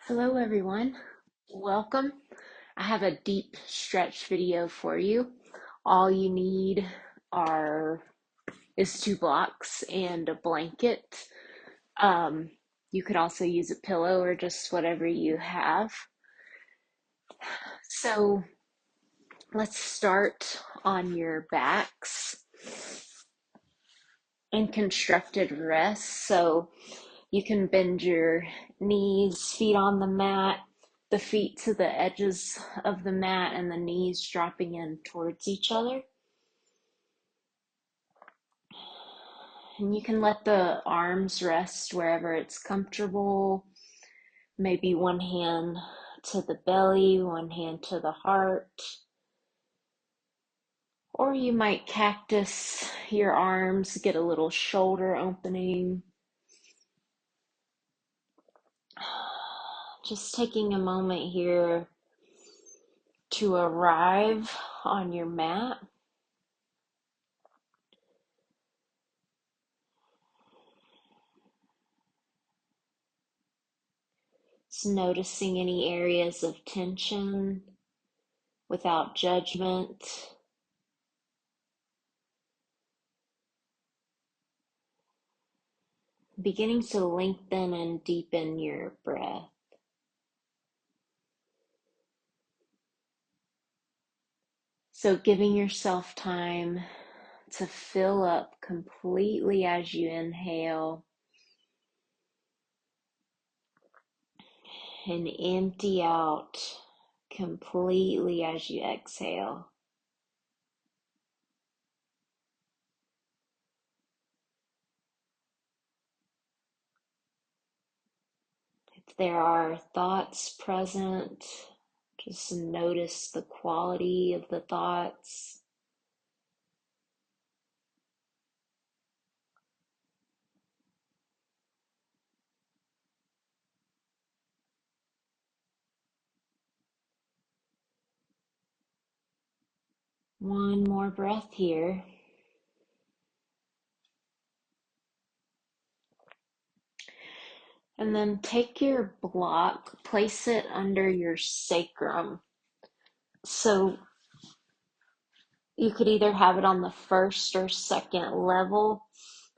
Hello everyone, welcome. I have a deep stretch video for you. All you need are is 2 blocks and a blanket. Um, you could also use a pillow or just whatever you have. So let's start on your backs in constructed rest. So you can bend your knees, feet on the mat, the feet to the edges of the mat, and the knees dropping in towards each other. And you can let the arms rest wherever it's comfortable. Maybe one hand to the belly, one hand to the heart. Or you might cactus your arms, get a little shoulder opening. Just taking a moment here to arrive on your mat. Just noticing any areas of tension without judgment. Beginning to lengthen and deepen your breath. So giving yourself time to fill up completely as you inhale and empty out completely as you exhale. If there are thoughts present, just notice the quality of the thoughts. One more breath here. And then take your block, place it under your sacrum. So you could either have it on the first or second level.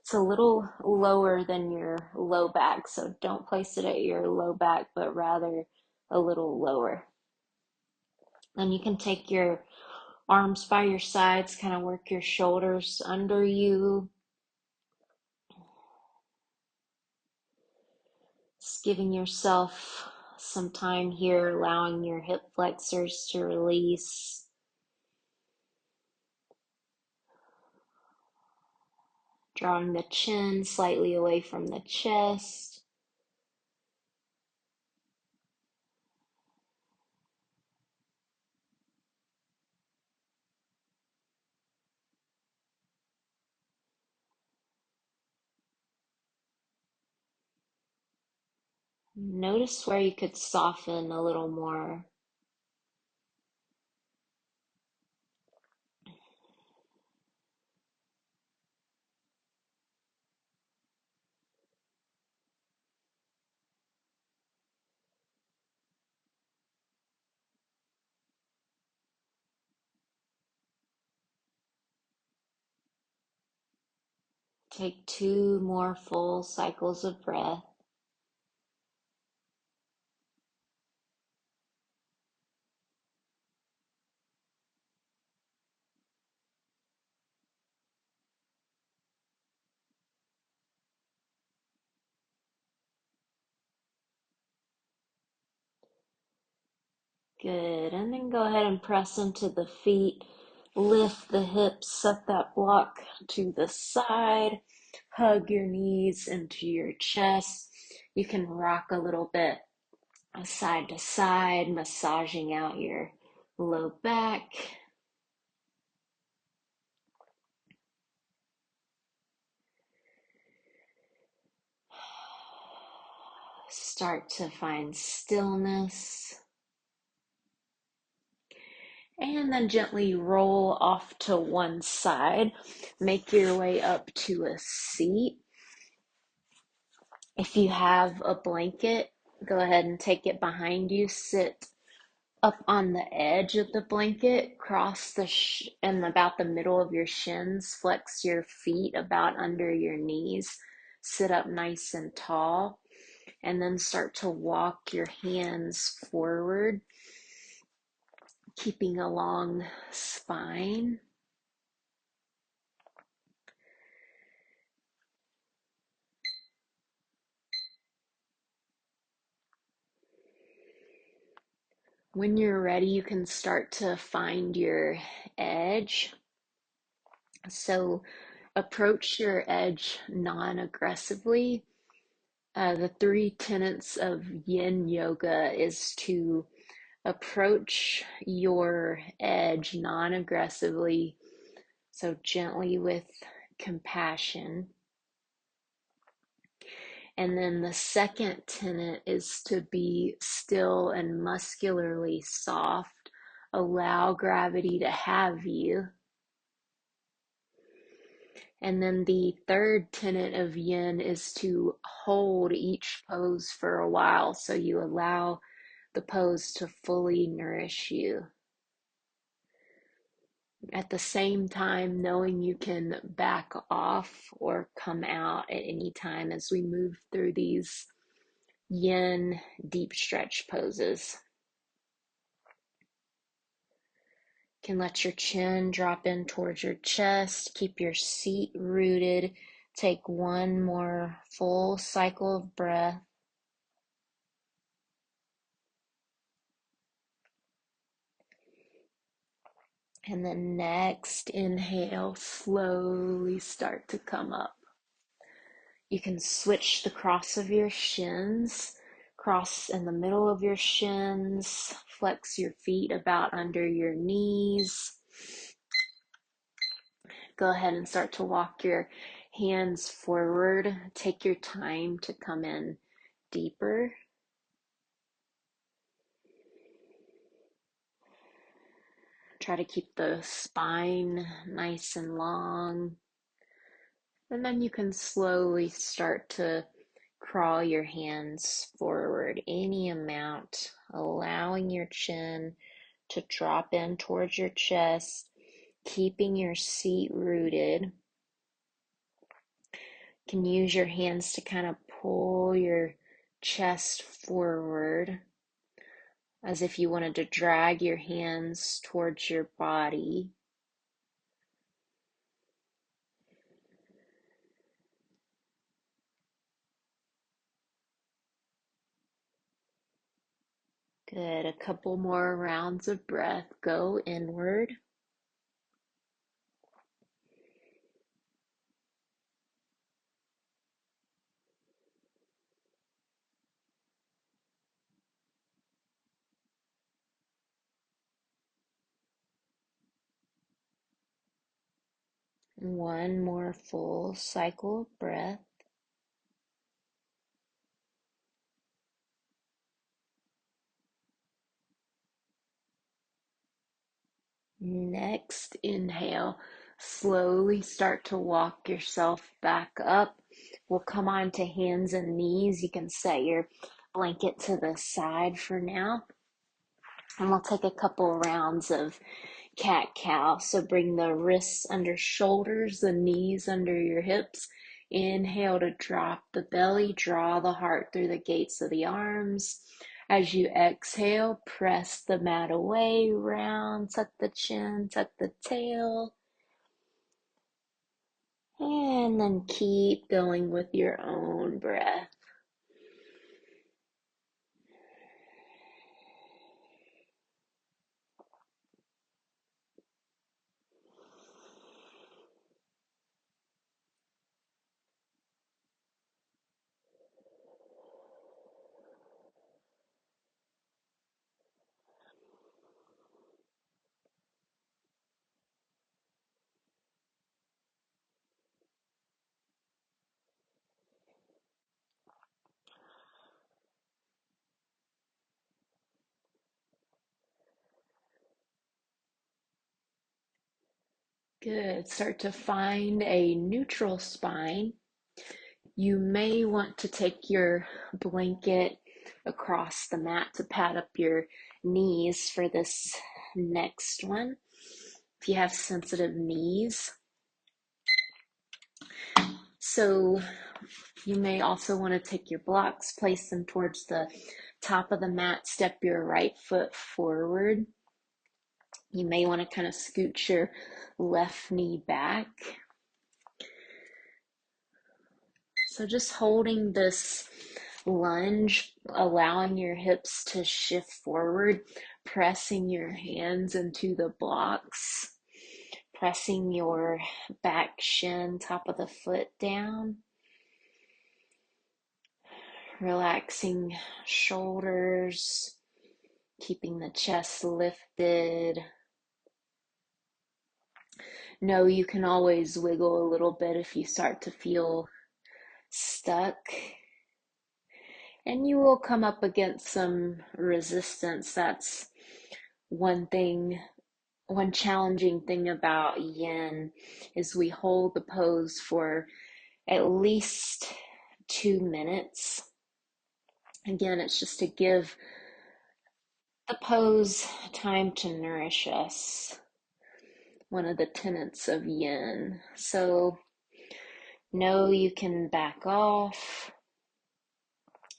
It's a little lower than your low back, so don't place it at your low back, but rather a little lower. Then you can take your arms by your sides, kind of work your shoulders under you. Just giving yourself some time here, allowing your hip flexors to release. Drawing the chin slightly away from the chest. Notice where you could soften a little more. Take 2 more full cycles of breath. Good. And then go ahead and press into the feet. Lift the hips, set that block to the side. Hug your knees into your chest. You can rock a little bit side to side, massaging out your low back. Start to find stillness. And then gently roll off to one side. Make your way up to a seat. If you have a blanket, Go ahead and take it behind you. Sit up on the edge of the blanket, cross and about the middle of your shins, flex your feet about under your knees, sit up nice and tall, and then start to walk your hands forward, keeping a long spine. When you're ready, you can start to find your edge. So approach your edge non-aggressively. The three tenets of yin yoga is to approach your edge non-aggressively, so gently with compassion. And then the second tenet is to be still and muscularly soft. Allow gravity to have you. And then the third tenet of yin is to hold each pose for a while, so you allow the pose to fully nourish you. At the same time, knowing you can back off or come out at any time as we move through these yin deep stretch poses. You can let your chin drop in towards your chest, keep your seat rooted. Take one more full cycle of breath. And then next inhale, slowly start to come up. You can switch the cross of your shins, cross in the middle of your shins, flex your feet about under your knees. Go ahead and start to walk your hands forward. Take your time to come in deeper. Try to keep the spine nice and long. And then you can slowly start to crawl your hands forward any amount, allowing your chin to drop in towards your chest, keeping your seat rooted. You can use your hands to kind of pull your chest forward as if you wanted to drag your hands towards your body. Good. A couple more rounds of breath. Go inward. One more full cycle of breath. Next inhale, slowly start to walk yourself back up. We'll come on to hands and knees. You can set your blanket to the side for now. And we'll take a couple rounds of cat-cow. So bring the wrists under shoulders, the knees under your hips. Inhale to drop the belly, draw the heart through the gates of the arms. As you exhale, press the mat away, round, tuck the chin, tuck the tail. And then keep going with your own breath. Good. Start to find a neutral spine. You may want to take your blanket across the mat to pad up your knees for this next one. If you have sensitive knees. So you may also want to take your blocks, place them towards the top of the mat, step your right foot forward. You may want to kind of scoot your left knee back. So just holding this lunge, allowing your hips to shift forward, pressing your hands into the blocks, pressing your back shin, top of the foot down, relaxing shoulders, keeping the chest lifted. Know you can always wiggle a little bit if you start to feel stuck. And you will come up against some resistance. That's one challenging thing about yin is we hold the pose for at least 2 minutes. Again, it's just to give the pose time to nourish us. One of the tenets of yin. So know you can back off.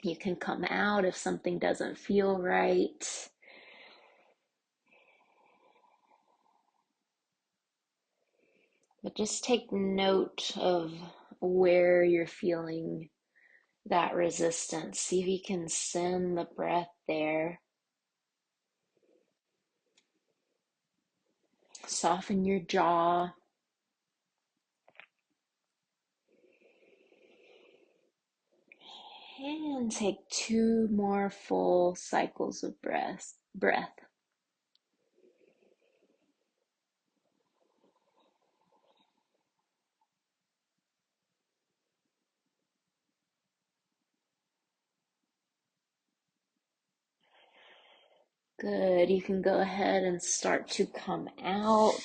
You can come out if something doesn't feel right. But just take note of where you're feeling that resistance. See if you can send the breath there. Soften your jaw. And take 2 more full cycles of breath. Good. You can go ahead and start to come out.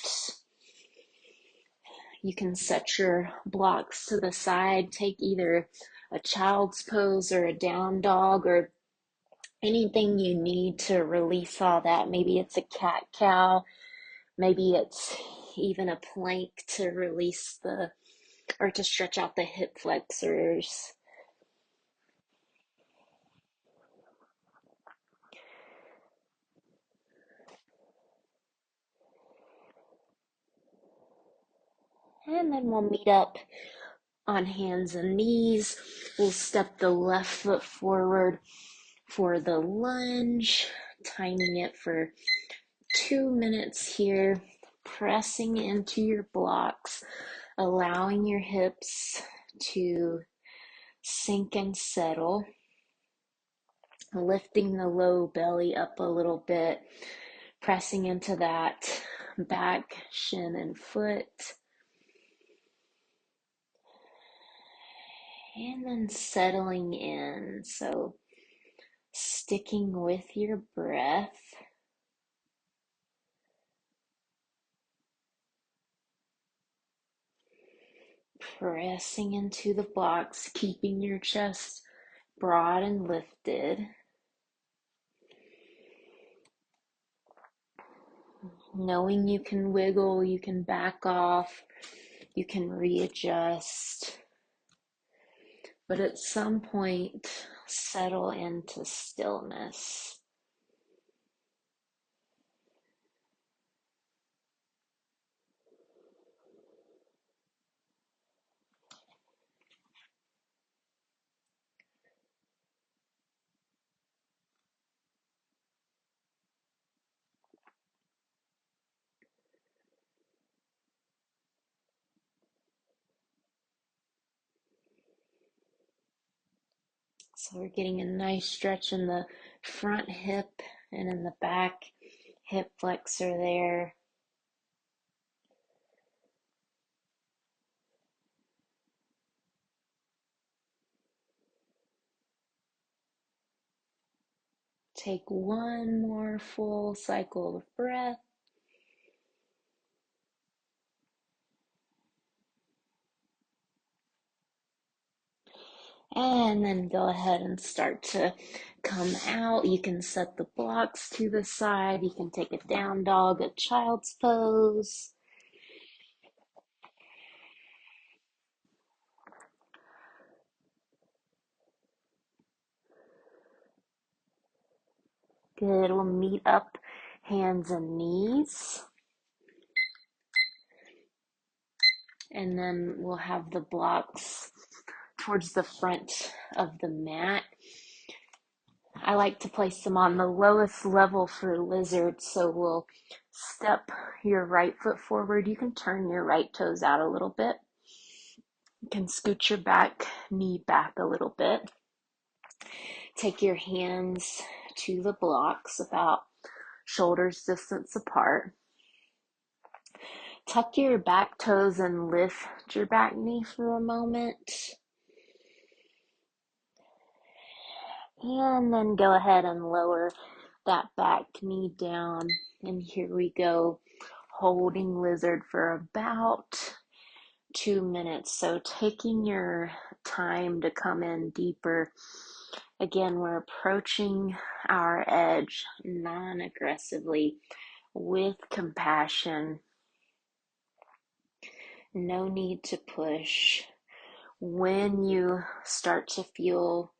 You can set your blocks to the side. Take either a child's pose or a down dog or anything you need to release all that. Maybe it's a cat-cow. Maybe it's even a plank to release or to stretch out the hip flexors. And then we'll meet up on hands and knees. We'll step the left foot forward for the lunge, timing it for 2 minutes here, pressing into your blocks, allowing your hips to sink and settle, lifting the low belly up a little bit, pressing into that back, shin, and foot. And then settling in. So sticking with your breath. Pressing into the blocks, keeping your chest broad and lifted. Knowing you can wiggle, you can back off, you can readjust. But at some point, settle into stillness. So we're getting a nice stretch in the front hip and in the back hip flexor there. Take one more full cycle of breath. And then go ahead and start to come out. You can set the blocks to the side. You can take a down dog, a child's pose. Good. We'll meet up hands and knees. And then we'll have the blocks towards the front of the mat. I like to place them on the lowest level for lizard, so we'll step your right foot forward. You can turn your right toes out a little bit. You can scoot your back knee back a little bit. Take your hands to the blocks about shoulders distance apart. Tuck your back toes and lift your back knee for a moment. And then go ahead and lower that back knee down. And here we go, holding lizard for about 2 minutes. So taking your time to come in deeper. Again, we're approaching our edge non-aggressively with compassion. No need to push. When you start to feel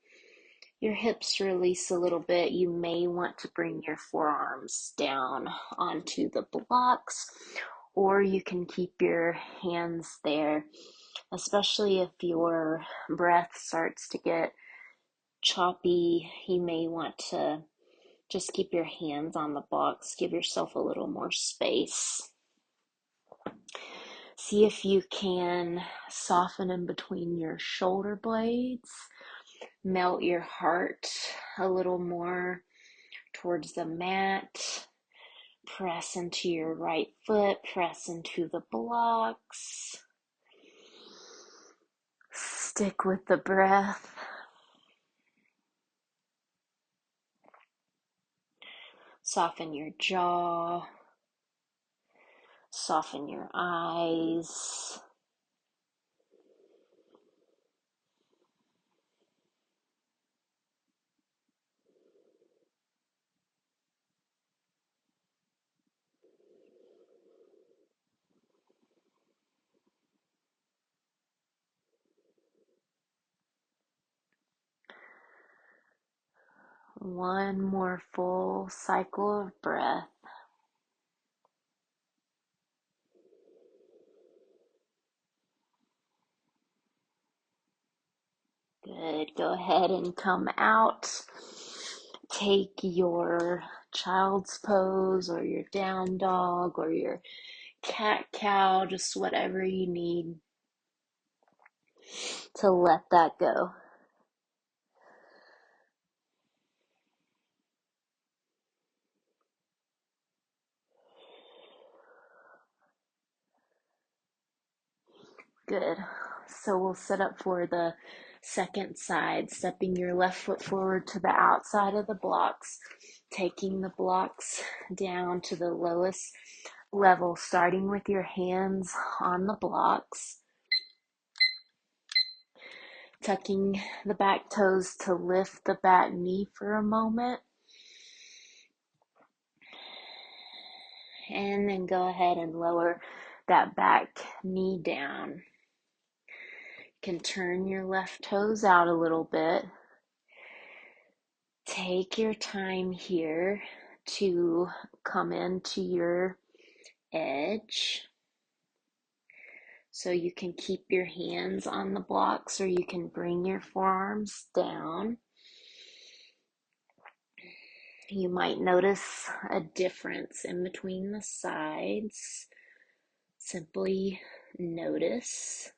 your hips release a little bit, you may want to bring your forearms down onto the blocks, or you can keep your hands there, especially if your breath starts to get choppy. You may want to just keep your hands on the blocks, give yourself a little more space. See if you can soften in between your shoulder blades. Melt your heart a little more towards the mat. Press into your right foot. Press into the blocks. Stick with the breath. Soften your jaw. Soften your eyes. One more full cycle of breath. Good. Go ahead and come out. Take your child's pose or your down dog or your cat cow, just whatever you need to let that go. Good. So we'll set up for the second side, stepping your left foot forward to the outside of the blocks, taking the blocks down to the lowest level, starting with your hands on the blocks, tucking the back toes to lift the back knee for a moment, and then go ahead and lower that back knee down. You can turn your left toes out a little bit. Take your time here to come into your edge. So you can keep your hands on the blocks or you can bring your forearms down. You might notice a difference in between the sides. Simply notice.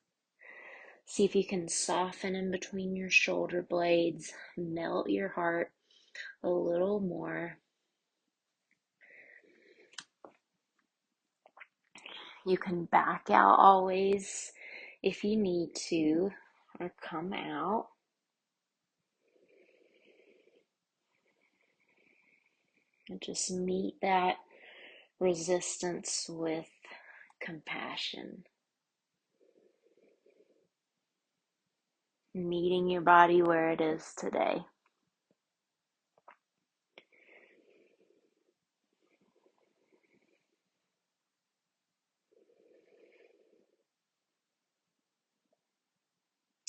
See if you can soften in between your shoulder blades. Melt your heart a little more. You can back out always if you need to, or come out. And just meet that resistance with compassion. meeting your body where it is today.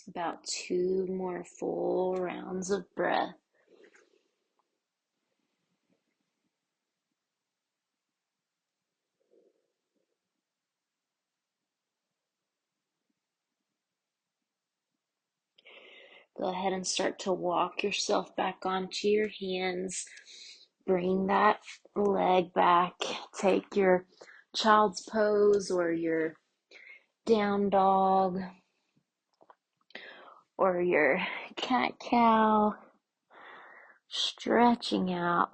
About 2 more full rounds of breath. Go ahead and start to walk yourself back onto your hands. Bring that leg back. Take your child's pose or your down dog or your cat cow. Stretching out.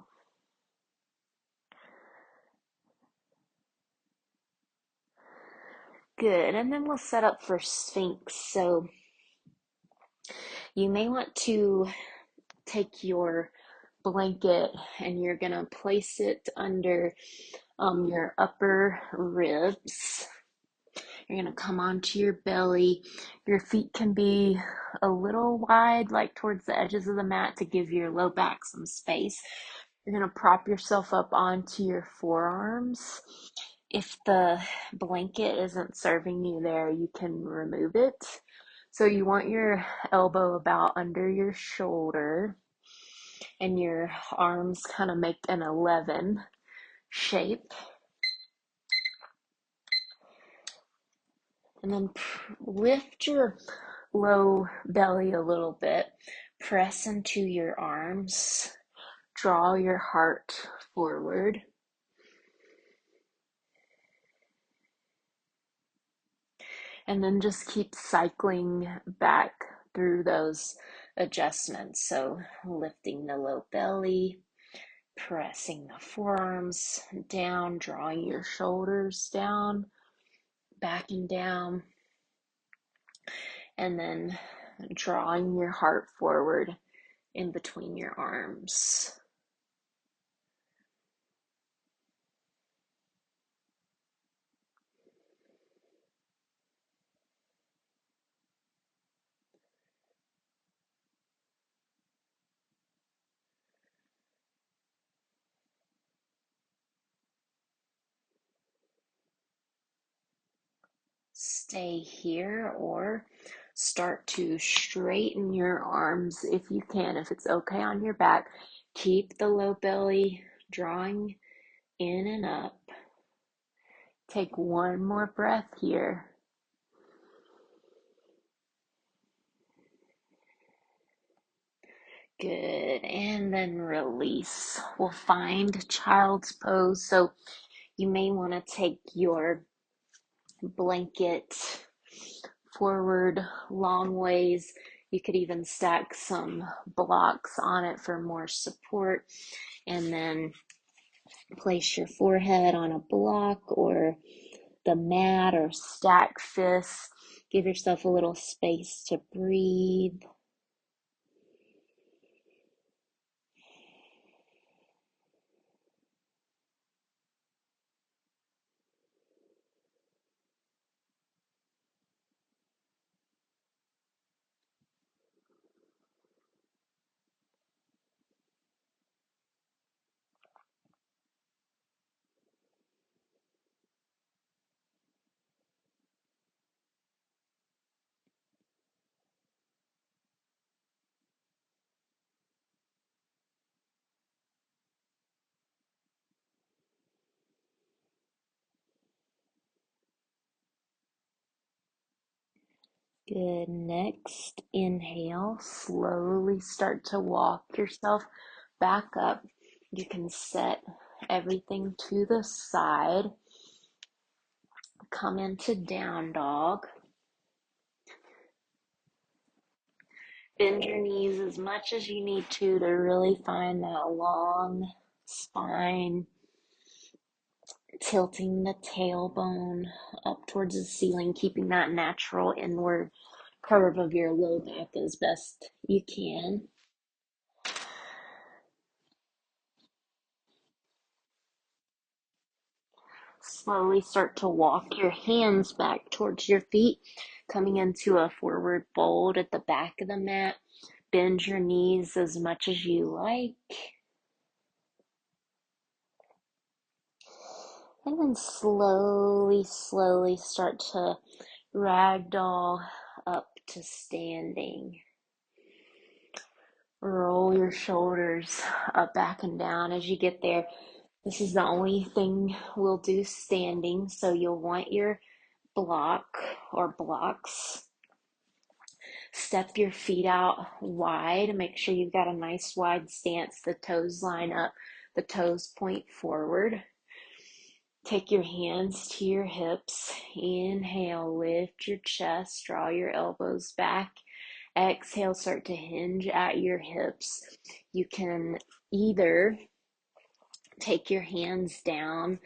Good. And then we'll set up for Sphinx. So you may want to take your blanket and you're going to place it under your upper ribs. You're going to come onto your belly. Your feet can be a little wide, like towards the edges of the mat to give your low back some space. You're going to prop yourself up onto your forearms. If the blanket isn't serving you there, you can remove it. So you want your elbow about under your shoulder and your arms kind of make an 11 shape. And then lift your low belly a little bit. Press into your arms. Draw your heart forward. And then just keep cycling back through those adjustments. So lifting the low belly, pressing the forearms down, drawing your shoulders down, backing down, and then drawing your heart forward in between your arms. Stay here or start to straighten your arms if you can. If it's okay on your back, keep the low belly drawing in and up. Take one more breath here. Good. And then release. We'll find child's pose. So you may want to take your blanket forward long ways. You could even stack some blocks on it for more support, and then place your forehead on a block or the mat or stack fists. Give yourself a little space to breathe. Good. Next, inhale. Slowly start to walk yourself back up. You can set everything to the side. Come into down dog. Bend your knees as much as you need to really find that long spine. Tilting the tailbone up towards the ceiling, keeping that natural inward curve of your low back as best you can. Slowly start to walk your hands back towards your feet, coming into a forward fold at the back of the mat. Bend your knees as much as you like. And then slowly, slowly start to ragdoll up to standing. Roll your shoulders up, back, and down as you get there. This is the only thing we'll do standing, so you'll want your block or blocks. Step your feet out wide. Make sure you've got a nice wide stance. The toes line up, the toes point forward. Take your hands to your hips. Inhale, lift your chest, draw your elbows back. Exhale, start to hinge at your hips. You can either take your hands down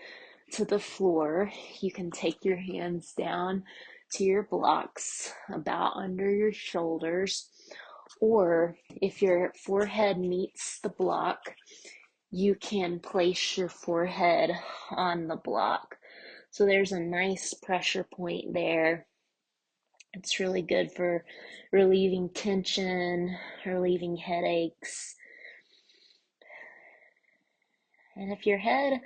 to the floor. You can take your hands down to your blocks, about under your shoulders. Or if your forehead meets the block, you can place your forehead on the block. So there's a nice pressure point there. It's really good for relieving tension, relieving headaches. And if your head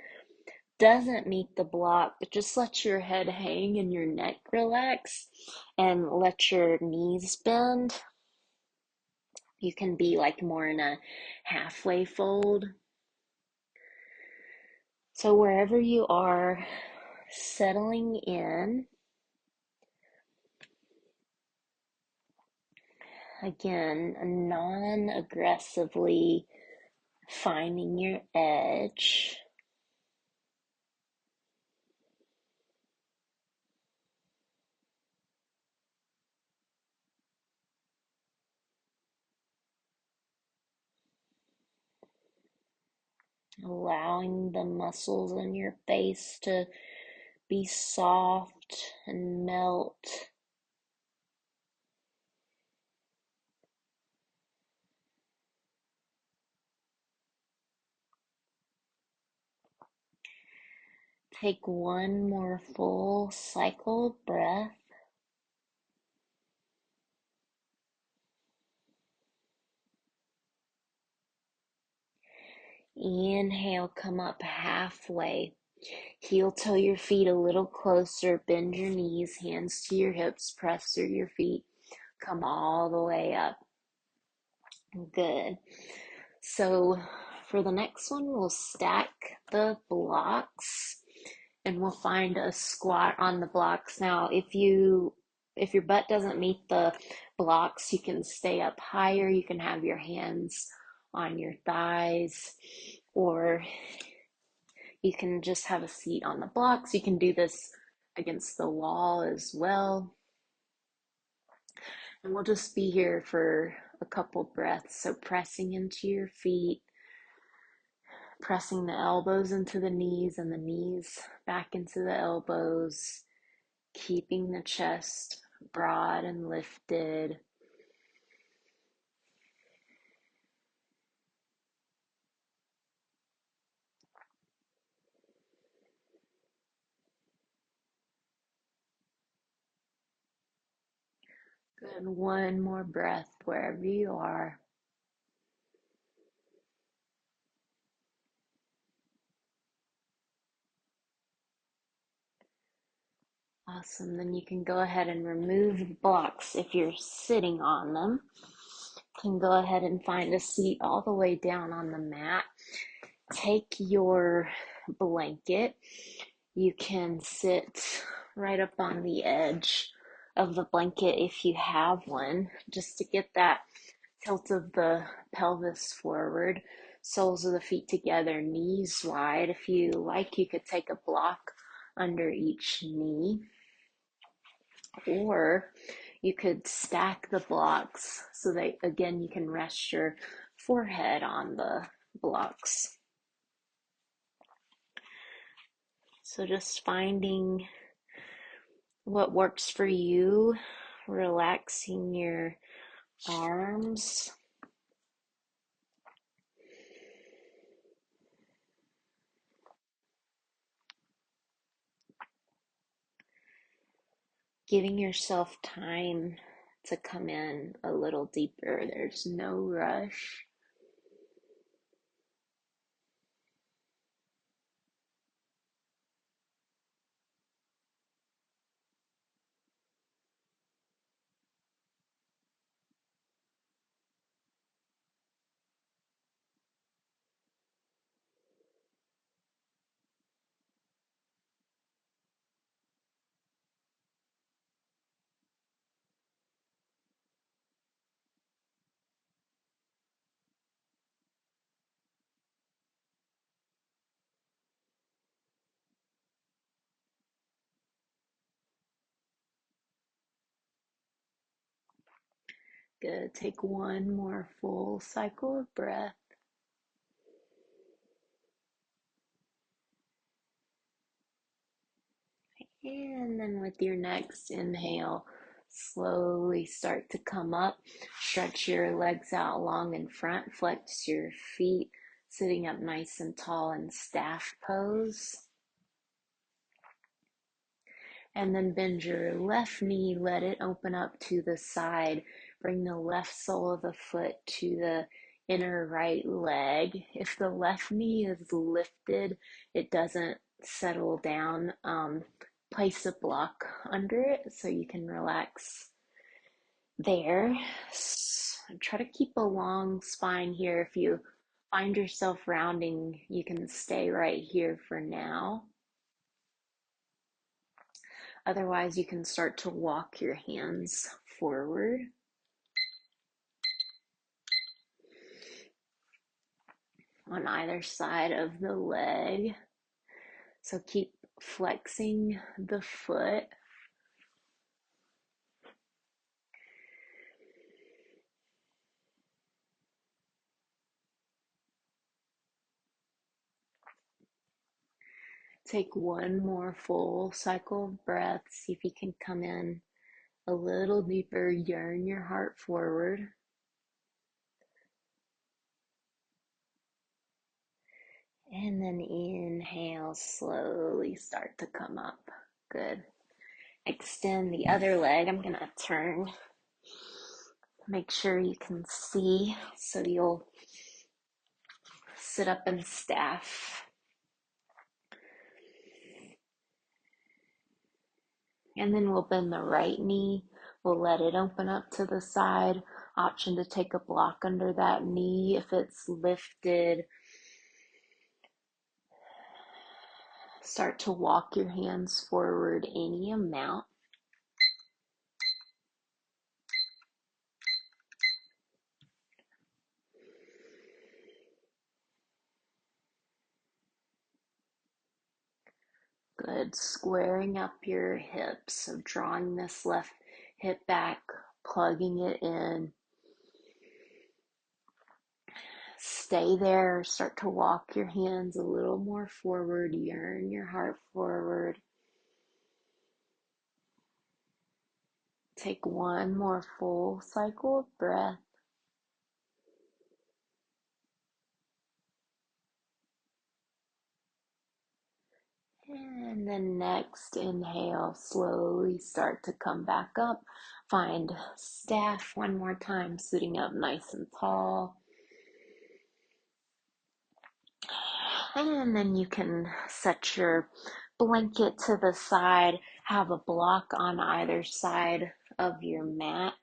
doesn't meet the block, but just let your head hang and your neck relax and let your knees bend. You can be like more in a halfway fold. So wherever you are, settling in. Again, non-aggressively finding your edge. Allowing the muscles in your face to be soft and melt. Take one more full cycle of breath. Inhale, come up halfway. Heel toe your feet a little closer. Bend your knees, hands to your hips, press through your feet. Come all the way up. Good. So for the next one, we'll stack the blocks and we'll find a squat on the blocks. Now, if your butt doesn't meet the blocks, you can stay up higher. You can have your hands on your thighs, or you can just have a seat on the blocks. You can do this against the wall as well. And we'll just be here for a couple breaths. So pressing into your feet, pressing the elbows into the knees and the knees back into the elbows, keeping the chest broad and lifted. Good. One more breath wherever you are. Awesome. Then you can go ahead and remove the blocks if you're sitting on them. You can go ahead and find a seat all the way down on the mat. Take your blanket. You can sit right up on the edge of the blanket if you have one, just to get that tilt of the pelvis forward, soles of the feet together, knees wide. If you like, you could take a block under each knee, or you could stack the blocks so that, again, you can rest your forehead on the blocks. So just finding what works for you, relaxing your arms. Giving yourself time to come in a little deeper. There's no rush. Good. Take one more full cycle of breath. And then with your next inhale, slowly start to come up. Stretch your legs out long in front. Flex your feet, sitting up nice and tall in staff pose. And then bend your left knee, let it open up to the side. Bring the left sole of the foot to the inner right leg. If the left knee is lifted, it doesn't settle down. Place a block under it so you can relax there. Try to keep a long spine here. If you find yourself rounding, you can stay right here for now. Otherwise, you can start to walk your hands forward on either side of the leg. So keep flexing the foot. Take one more full cycle of breath. See if you can come in a little deeper. Yearn your heart forward. And then inhale, slowly start to come up. Good. Extend the other leg. I'm going to turn. Make sure you can see. So you'll sit up in staff. And then we'll bend the right knee. We'll let it open up to the side. Option to take a block under that knee if it's lifted. Start to walk your hands forward any amount. Good. Squaring up your hips. So drawing this left hip back, plugging it in. Stay there. Start to walk your hands a little more forward. Yearn your heart forward. Take one more full cycle of breath. And then next inhale, slowly start to come back up. Find staff one more time, sitting up nice and tall. And then you can set your blanket to the side, have a block on either side of your mat.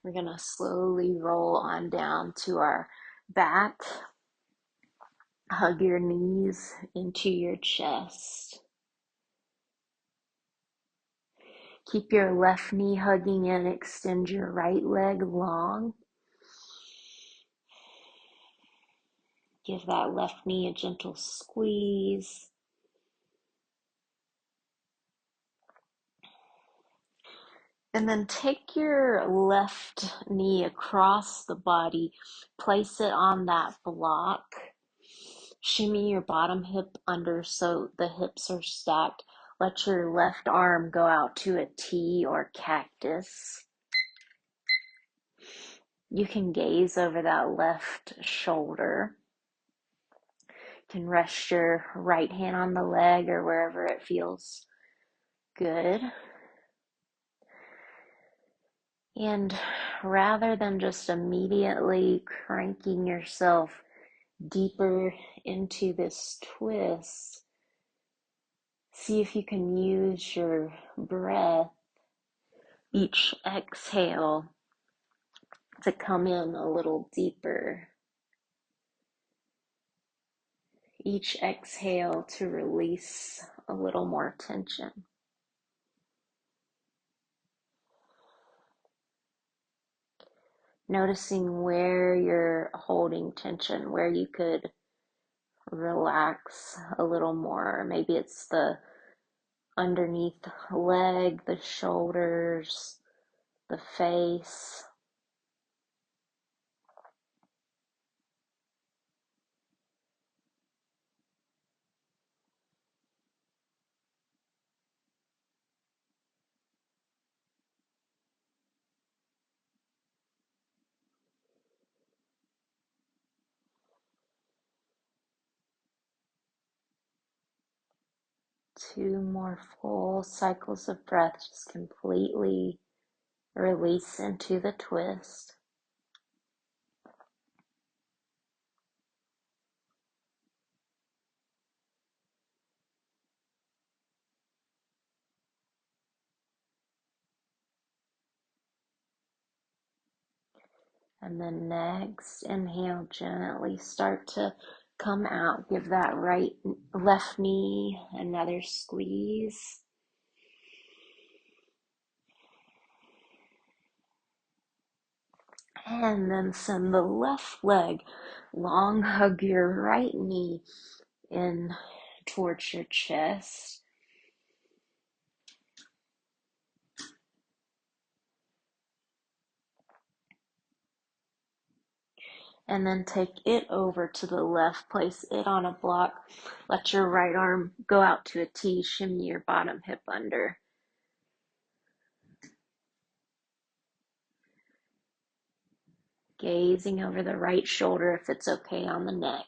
We're going to slowly roll on down to our back. Hug your knees into your chest. Keep your left knee hugging in. Extend your right leg long. Give that left knee a gentle squeeze. And then take your left knee across the body. Place it on that block. Shimmy your bottom hip under so the hips are stacked. Let your left arm go out to a T or cactus. You can gaze over that left shoulder. You can rest your right hand on the leg or wherever it feels good. And rather than just immediately cranking yourself deeper into this twist, see if you can use your breath each exhale to come in a little deeper. Each exhale to release a little more tension. Noticing where you're holding tension, where you could relax a little more. Maybe it's the underneath the leg, the shoulders, the face. 2 more full cycles of breath. Just completely release into the twist. And then next, inhale, gently start to come out. Give that left knee another squeeze. And then send the left leg long, hug your right knee in towards your chest. And then take it over to the left, place it on a block. Let your right arm go out to a T, shimmy your bottom hip under. Gazing over the right shoulder if it's okay on the neck.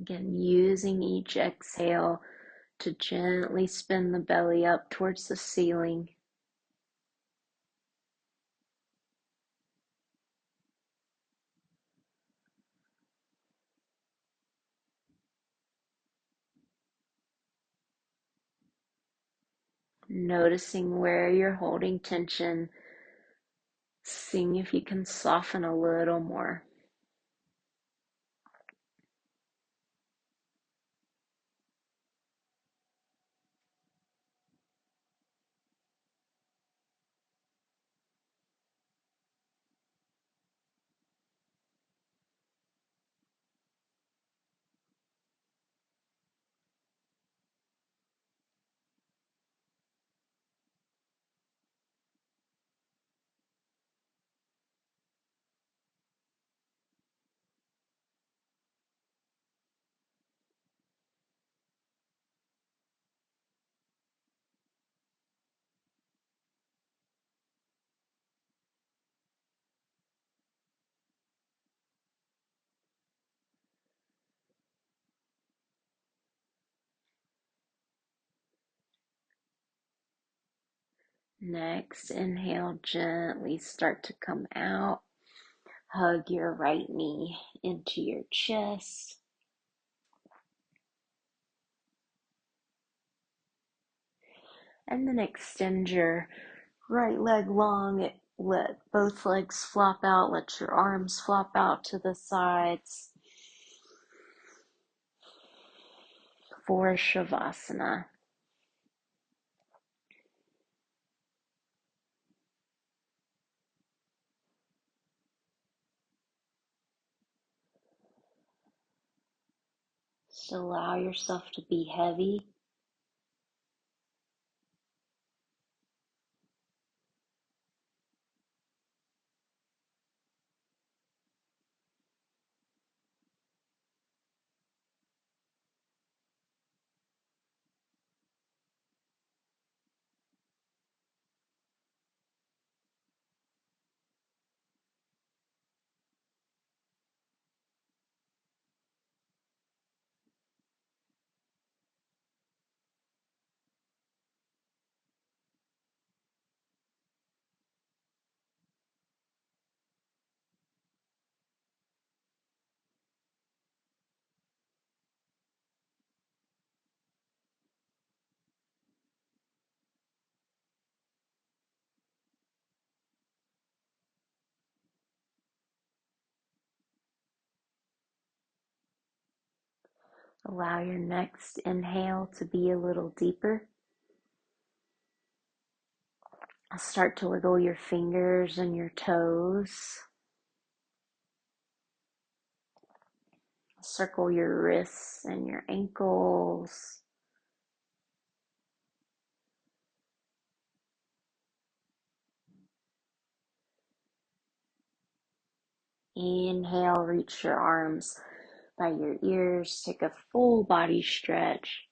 Again, using each exhale to gently spin the belly up towards the ceiling. Noticing where you're holding tension. Seeing if you can soften a little more. Next, inhale, gently start to come out. Hug your right knee into your chest. And then extend your right leg long. Let both legs flop out. Let your arms flop out to the sides for Shavasana. Just allow yourself to be heavy. Allow your next inhale to be a little deeper. Start to wiggle your fingers and your toes. Circle your wrists and your ankles. Inhale, reach your arms by your ears. Take a full body stretch.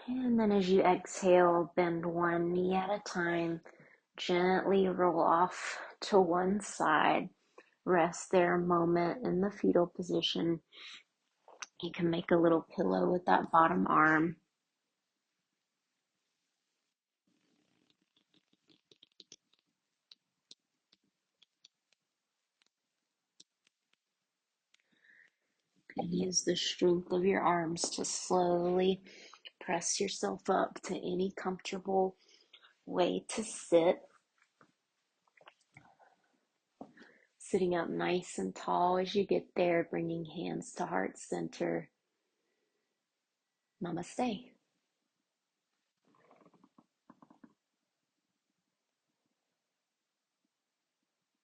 And then as you exhale, bend one knee at a time. Gently roll off to one side. Rest there a moment in the fetal position. You can make a little pillow with that bottom arm. And use the strength of your arms to slowly press yourself up to any comfortable way to sit. Sitting up nice and tall as you get there, bringing hands to heart center. Namaste.